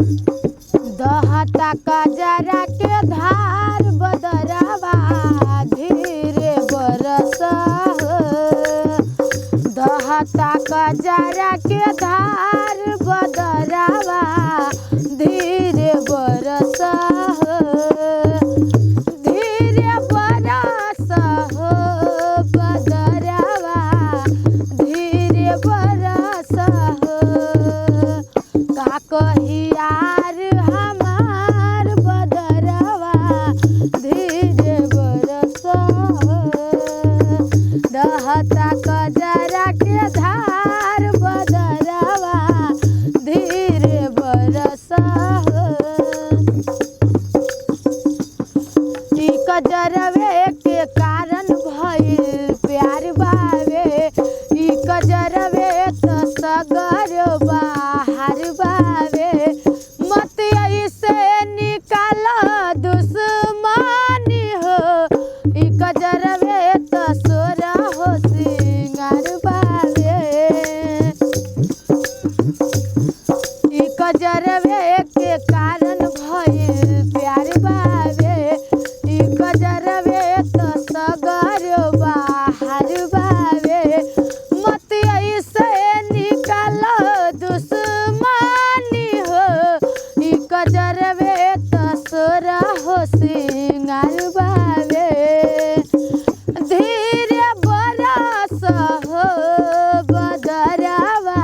दहता कजरा के धार बदरवा धीरे बरस दहता कजरा के धार बदरवा धीरे बरस धीरे बरस बदरवा धीरे बरस का कही यार हमार बदरवा धीरे बरस दहता कजरा के धार बदरवा धीरे बरस ई कजरवे के कारण भइल प्यार बावे ई कजरवे तो सगर बाहर बावे मत ऐसे निकाल दुश्मनी हो ई कजरवे तो सोरा हो सिंगार बावे ई कजरवे के कारण भइल प्यार बावे ई कजरवे तो सगर बाहर बावे मत ऐसे निकाल दुश्मनी हो ई कजरवे तो सोरा हो सिंगार बावे धीरे बरस हो बदरवा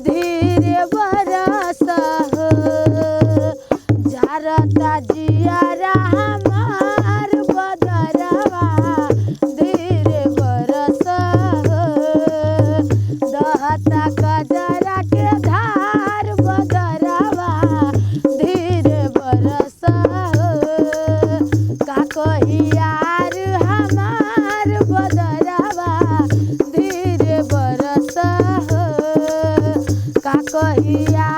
धीरे बरस हो जारता जियारा हमार बदरवा धीरे बरस हो दहता कजरा के धार बदरवा धीरे बरस हो का कही यार हमार बदरवा धीरे बरस हो का कही यार